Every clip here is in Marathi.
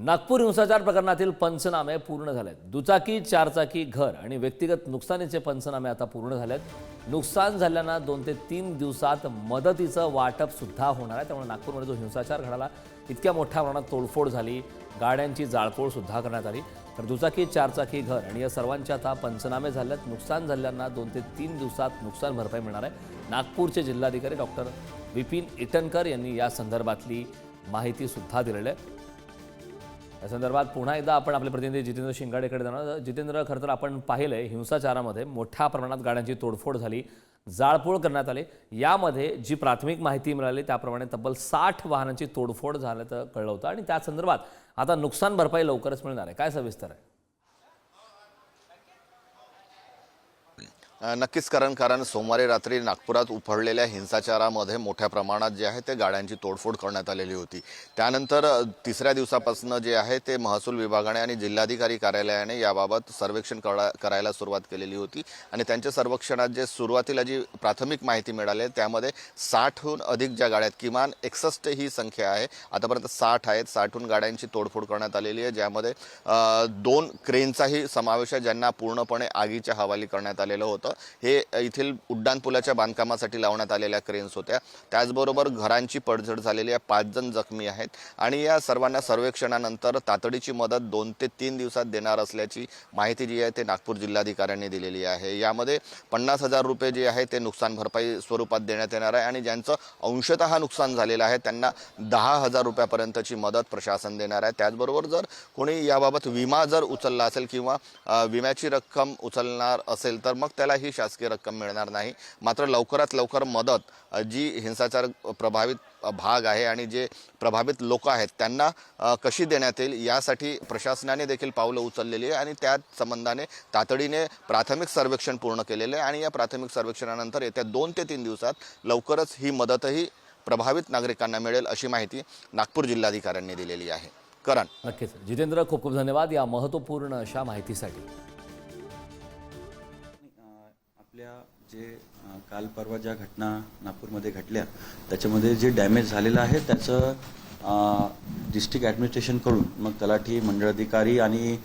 नागपूर हिंसाचार प्रकरणातील पंचनामे पूर्ण झालेत। दुचाकी, चारचाकी, घर आणि व्यक्तिगत नुकसानीचे पंचनामे आता पूर्ण झालेत। नुकसान झालेल्यांना 2 ते 3 दिवसात मदतीचं वाटप सुद्धा होणार आहे। त्यामुळे नागपूरमध्ये जो हिंसाचार घडला, इतक्या मोठ्या प्रमाणात तोडफोड झाली, गाड्यांची जाळपोळ सुद्धा करण्यात आली। तर दुचाकी, चारचाकी, घर आणि या सर्वांचे आता पंचनामे झालेत। नुकसान झालेल्यांना 2 ते 3 दिवसात नुकसान भरपाई मिळणार आहे। नागपूरचे जिल्हाधिकारी डॉक्टर विपिन इटनकर यांनी या संदर्भातली माहिती सुद्धा दिलेली आहे। या संदर्भात पुन्हा एकदा आपण आपले प्रतिनिधी जितेंद्र शिंगाडेकडे जाणार। जितेंद्र, खरं तर आपण पाहिलंय हिंसाचारामध्ये मोठ्या प्रमाणात गाड्यांची तोडफोड झाली, जाळपोळ करण्यात आली। यामध्ये जी प्राथमिक माहिती मिळाली त्याप्रमाणे तब्बल 60 वाहनांची तोडफोड झाल्याचं कळलं होतं आणि त्या संदर्भात आता नुकसान भरपाई लवकरच मिळणार आहे। काय सविस्तर आहे? नक्कीच कारण सोमवारी रात्री नागपुरात उफाळलेल्या हिंसाचारामध्ये मोठ्या प्रमाणात जे आहे ते गाड्यांची तोडफोड करण्यात आलेली होती। त्यानंतर तिसऱ्या दिवसापासून जे आहे ते महसूल विभागाने आणि जिल्हाधिकारी कार्यालयाने याबाबत सर्वेक्षण करायला सुरुवात केलेली होती आणि त्यांच्या सर्वेक्षणात जे सुरुवातीला जी प्राथमिक माहिती मिळाली त्यामध्ये 60हून अधिक ज्या गाड्या, किमान 61 ही संख्या आहे, आतापर्यंत 60 आहेत। 60हून गाड्यांची तोडफोड करण्यात आलेली आहे, ज्यामध्ये 2 क्रेनचाही समावेश आहे, ज्यांना पूर्णपणे आगीच्या हवाली करण्यात आलेलं होतं। हे इथील उड्डाणपुलाच्या बांधकामासाठी लावण्यात आलेल्या क्रेन्स होत्या। त्याचबरोबर घरांची पडझड झालेली आहे, 5 जण जखमी आहेत आणि या सर्वांना सर्वेक्षणानंतर तातडीची मदत 2 ते 3 दिवसात देणार असल्याची माहिती जी आहे ते नागपूर जिल्हाधिकाऱ्यांनी दिलेली आहे। यामध्ये 50,000 रुपये जे आहे ते नुकसान भरपाई स्वरूपात देण्यात येणार आहे आणि ज्यांचं अंशतः नुकसान झालेलं आहे त्यांना 10,000 रुपयापर्यंतची मदत प्रशासन देणार आहे। त्याचबरोबर जर कोणी याबाबत विमा जर उचलला असेल किंवा विम्याची रक्कम उचलणार असेल तर मग त्याला ही शासकीय रक्कम मिळणार नाही। मात्र लवकरात लवकर मदत जी हिंसाचार प्रभावित भाग आहे आणि जे प्रभावित लोक आहेत त्यांना कशी देण्यात येईल यासाठी प्रशासनाने देखील पावलं उचललेली आहे आणि त्या संबंधाने तातडीने प्राथमिक सर्वेक्षण पूर्ण केलेले आहे आणि या प्राथमिक सर्वेक्षणानंतर येत्या 2 ते 3 दिवसात लवकरच ही मदतही प्रभावित नागरिकांना मिळेल अशी माहिती नागपूर जिल्हाधिकाऱ्यांनी दिलेली आहे। करण, नक्कीच जितेंद्र, खूप खूप धन्यवाद या महत्त्वपूर्ण अशा माहितीसाठी। आपल्या जे काल परवा ज्या घटना नागपूरमध्ये घडल्या त्याच्यामध्ये जे डॅमेज झालेलं आहे त्याचं डिस्ट्रिक्ट ॲडमिनिस्ट्रेशनकडून, मग तलाठी, मंडळाधिकारी आणि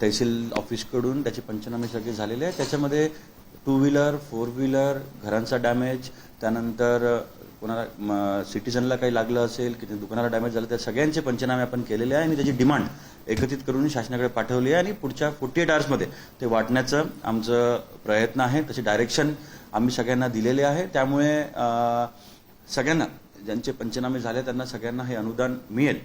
तहसील ऑफिसकडून त्याचे पंचनामे सगळे झालेले आहे। त्याच्यामध्ये 2 व्हीलर, 4 व्हीलर, घरांचा डॅमेज, त्यानंतर कोणाला सिटीजनला काही लागलं असेल की दुकानाला डॅमेज झालं, त्या सगळ्यांचे पंचनामे आपण केलेले आहे आणि त्याची डिमांड एकत्रित करून शासनाकडे पाठवली आहे आणि पुढच्या 48 आवर्समध्ये ते वाटण्याचं आमचं प्रयत्न आहे। तसे डायरेक्शन आम्ही सगळ्यांना दिलेले आहे। त्यामुळे सगळ्यांना ज्यांचे पंचनामे झाले त्यांना सगळ्यांना हे अनुदान मिळेल